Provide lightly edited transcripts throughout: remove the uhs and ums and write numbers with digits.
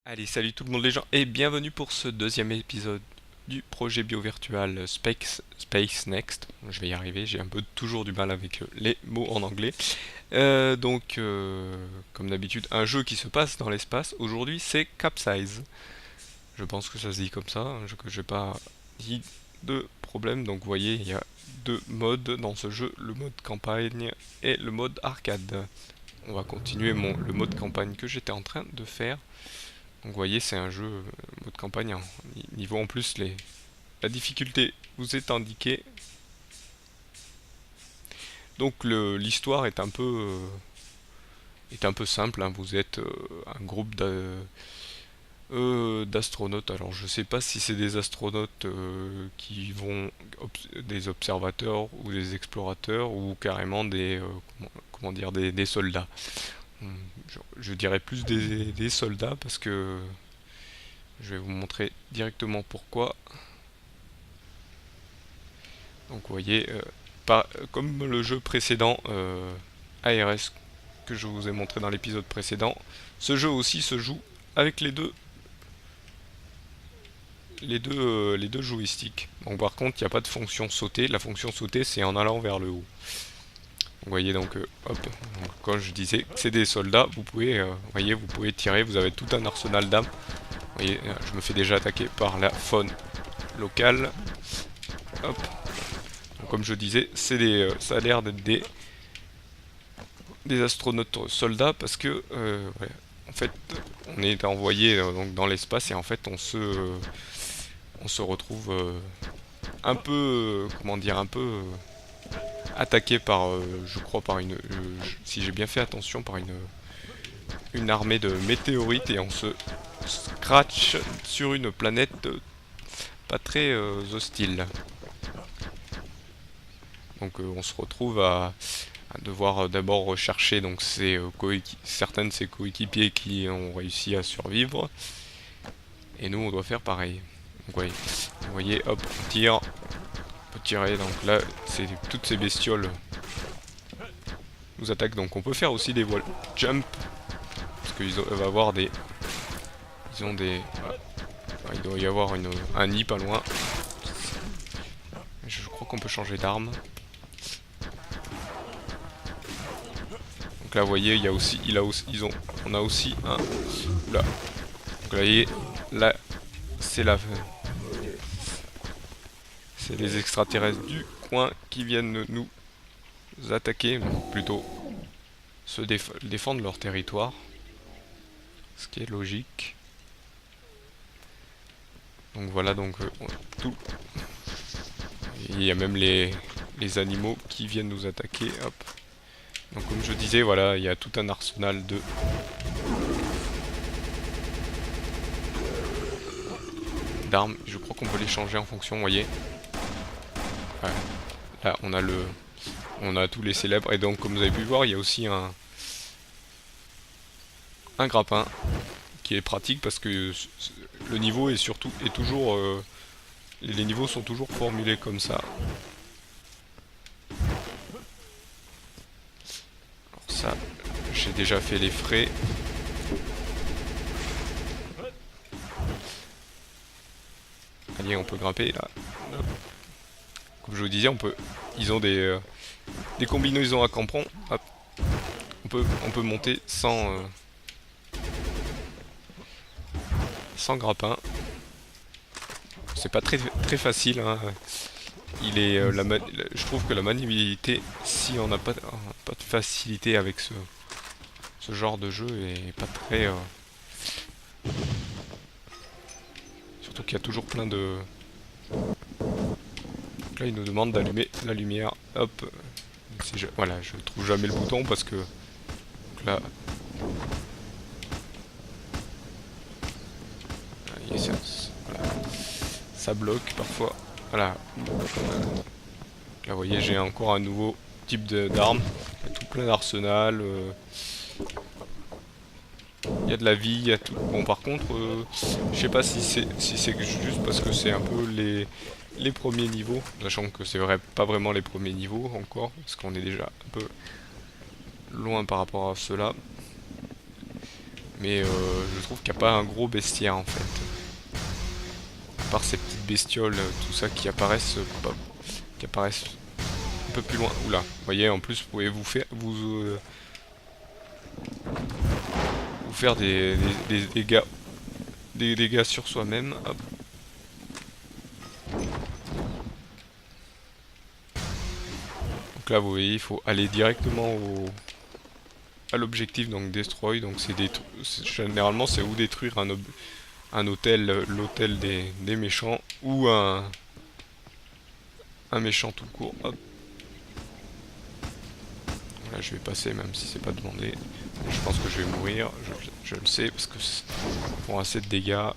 Allez, salut tout le monde les gens et bienvenue pour ce deuxième épisode du projet biovirtual Space Next. Je vais y arriver, j'ai un peu toujours du mal avec les mots en anglais. Comme d'habitude, un jeu qui se passe dans l'espace. Aujourd'hui, c'est Capsize. Je pense que ça se dit comme ça, que j'ai pas dit de problème. Donc, vous voyez, il y a deux modes dans ce jeu, le mode campagne et le mode arcade. On va continuer le mode campagne que j'étais en train de faire. Donc vous voyez, c'est un jeu mode campagne, hein. Niveau en plus, la difficulté vous est indiquée. Donc l'histoire est un peu simple, hein. Vous êtes un groupe d'astronautes. Alors je sais pas si c'est des astronautes qui vont des observateurs ou des explorateurs ou carrément comment dire des soldats. Je dirais plus des soldats parce que je vais vous montrer directement pourquoi. Donc vous voyez, comme le jeu précédent, ARS, que je vous ai montré dans l'épisode précédent, ce jeu aussi se joue avec les deux joysticks. Donc par contre, il n'y a pas de fonction sauter. La fonction sauter, c'est en allant vers le haut. Vous voyez donc, hop, donc, quand je disais que c'est des soldats, voyez, vous pouvez tirer, vous avez tout un arsenal d'armes. Vous voyez, je me fais déjà attaquer par la faune locale. Hop. Donc, comme je disais, ça a l'air d'être des astronautes soldats parce que ouais, en fait on est envoyé donc dans l'espace et en fait on se retrouve un peu comment dire un peu attaqué par je crois par si j'ai bien fait attention par une armée de météorites et on se scratch sur une planète pas très hostile. Donc on se retrouve à devoir d'abord rechercher donc certains de ses coéquipiers qui ont réussi à survivre. Et nous, on doit faire pareil. Donc, ouais, vous voyez, hop, on tire, on peut tirer. Donc là, c'est toutes ces bestioles nous attaquent. Donc on peut faire aussi des wall jump parce qu'ils va avoir des, ils ont des, il doit y avoir un nid pas loin. Je crois qu'on peut changer d'arme. Donc là, vous voyez, il y a aussi, on a aussi un, là. Donc là, vous voyez, là, c'est c'est les extraterrestres du coin qui viennent nous attaquer, plutôt défendre leur territoire, ce qui est logique. Donc voilà, donc tout. Il y a même les animaux qui viennent nous attaquer. Hop. Donc comme je disais, voilà, il y a tout un arsenal d'armes. Je crois qu'on peut les changer en fonction, vous voyez. Ouais. Là, on a tous les célèbres. Et donc, comme vous avez pu voir, il y a aussi un grappin qui est pratique parce que le niveau est toujours les niveaux sont toujours formulés comme ça. Alors ça, j'ai déjà fait les frais. Allez, on peut grimper là. Hop. Comme je vous disais, ils ont des combinaisons à crampons. Hop. On peut monter sans grappin. C'est pas très facile, hein. Je trouve que la maniabilité, si on n'a pas de facilité avec ce genre de jeu, est pas très. Surtout qu'il y a toujours plein de. Donc là, il nous demande d'allumer la lumière. Hop. Voilà, je trouve jamais le bouton parce que. Donc là. Voilà. Ça bloque parfois. Voilà. Là, vous voyez, j'ai encore un nouveau type d'arme. Il y a tout plein d'arsenal. Il y a de la vie, il y a tout. Bon, par contre, je sais pas si c'est juste parce que c'est un peu les premiers niveaux, sachant que c'est vrai, pas vraiment les premiers niveaux encore, parce qu'on est déjà un peu loin par rapport à cela. Mais je trouve qu'il n'y a pas un gros bestiaire en fait. À part ces petites bestioles, tout ça qui apparaissent, qui apparaissent un peu plus loin. Oula, vous voyez, en plus vous pouvez vous faire des dégâts sur soi-même. Hop. Donc là vous voyez, il faut aller directement à l'objectif, donc destroy. Donc généralement c'est ou détruire un hôtel, l'hôtel des méchants, ou un méchant tout court. Hop. Là je vais passer même si c'est pas demandé. Je pense que je vais mourir, je le sais, parce que pour assez de dégâts,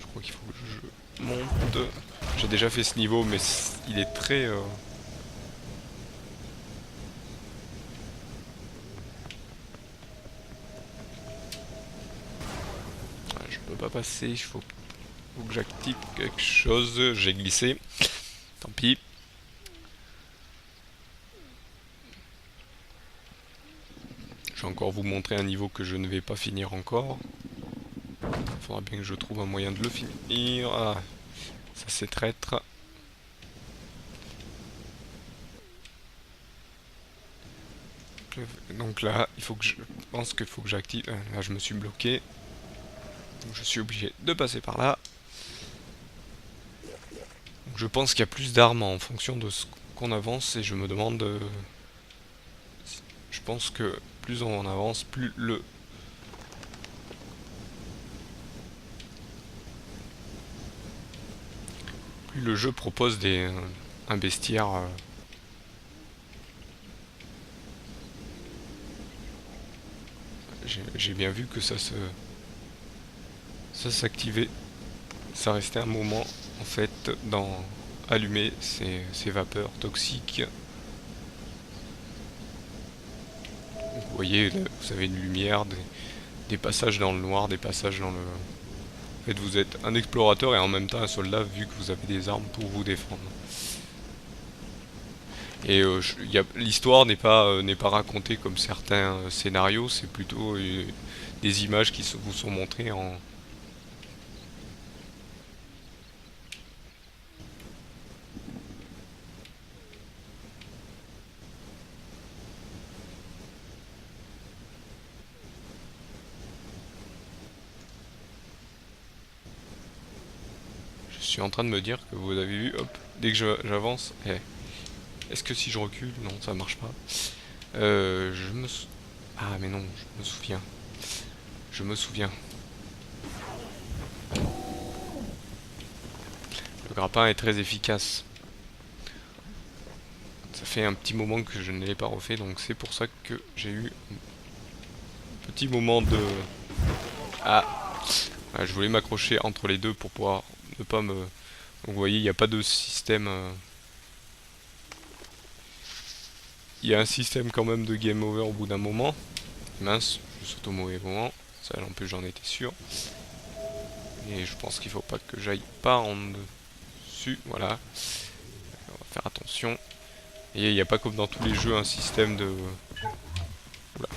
je crois qu'il faut que je monte. J'ai déjà fait ce niveau, mais il est très... je peux pas passer, faut que j'active quelque chose. J'ai glissé, tant pis. Je vais encore vous montrer un niveau que je ne vais pas finir encore. Il faudra bien que je trouve un moyen de le finir. Ah, ça c'est traître. Donc là, je pense qu'il faut que j'active. Là, je me suis bloqué. Donc je suis obligé de passer par là. Donc je pense qu'il y a plus d'armes en fonction de ce qu'on avance et je me demande. Je pense que plus on avance, plus le jeu propose un bestiaire. J'ai bien vu que ça s'activait. Ça restait un moment en fait dans allumer ces vapeurs toxiques. Donc, vous voyez, là, vous avez une lumière, des passages dans le noir, des passages dans le... En fait, vous êtes un explorateur et en même temps un soldat vu que vous avez des armes pour vous défendre. Et l'histoire n'est pas racontée comme certains scénarios, c'est plutôt des images qui vous sont montrées en... Je suis en train de me dire que vous avez vu, hop, dès que j'avance, est-ce que si je recule, non, ça marche pas. Ah mais non, je me souviens. Je me souviens. Le grappin est très efficace. Ça fait un petit moment que je ne l'ai pas refait, donc c'est pour ça que j'ai eu un petit moment de... Ah, ouais, je voulais m'accrocher entre les deux pour pouvoir ne pas me... Donc vous voyez, il n'y a pas de système... Il y a un système quand même de game over au bout d'un moment. Mince, je saute au mauvais moment. Ça en plus j'en étais sûr. Et je pense qu'il faut pas que j'aille pas en dessus. Voilà. On va faire attention. Et il n'y a pas comme dans tous les jeux un système de... Oula.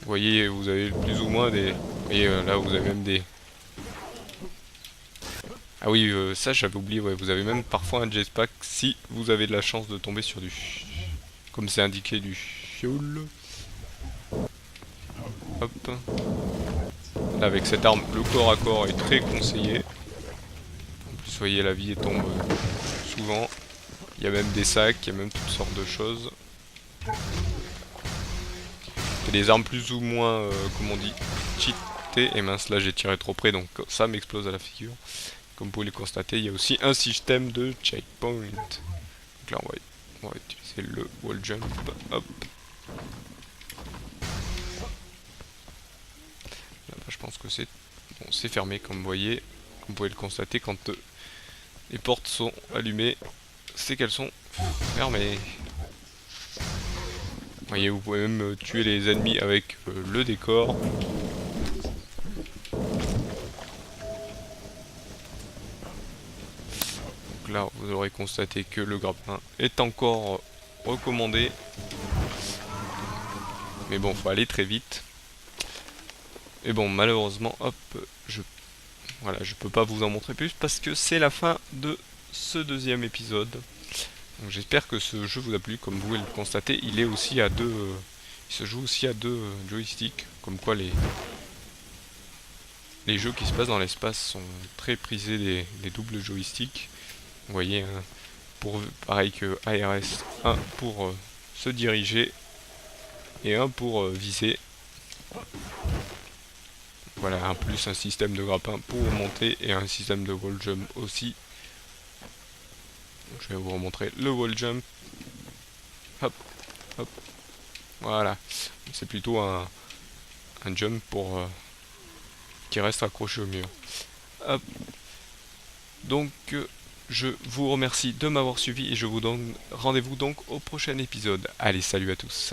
Vous voyez, vous avez plus ou moins des... Vous voyez, là vous avez même des... Ah oui, ça j'avais oublié, ouais, vous avez même parfois un jetpack si vous avez de la chance de tomber sur comme c'est indiqué, du fioul. Hop. Là, avec cette arme, le corps à corps est très conseillé. En plus, vous voyez, la vie tombe souvent. Il y a même des sacs, il y a même toutes sortes de choses. Il y a des armes plus ou moins, comme on dit, cheatées. Et mince, là j'ai tiré trop près, donc ça m'explose à la figure. Comme vous pouvez le constater, il y a aussi un système de checkpoint. Donc là, on va utiliser le wall jump. Hop. Là-bas, je pense que c'est bon, c'est fermé, comme vous voyez. Comme vous pouvez le constater, quand les portes sont allumées, c'est qu'elles sont fermées. Vous voyez, vous pouvez même tuer les ennemis avec le décor. Donc là, vous aurez constaté que le grappin est encore recommandé. Mais bon, faut aller très vite. Et bon, malheureusement, hop, voilà, je peux pas vous en montrer plus parce que c'est la fin de ce deuxième épisode. Donc j'espère que ce jeu vous a plu. Comme vous pouvez le constater, il est aussi à deux, il se joue aussi à deux joysticks. Comme quoi les jeux qui se passent dans l'espace sont très prisés des doubles joysticks. Vous voyez, hein, pareil que ARS, un pour se diriger et un pour viser. Voilà, un plus un système de grappin pour monter et un système de wall jump aussi. Je vais vous remontrer le wall jump. Hop, hop, voilà. C'est plutôt un jump pour qui reste accroché au mur. Hop. Donc je vous remercie de m'avoir suivi et je vous donne rendez-vous donc au prochain épisode. Allez, salut à tous.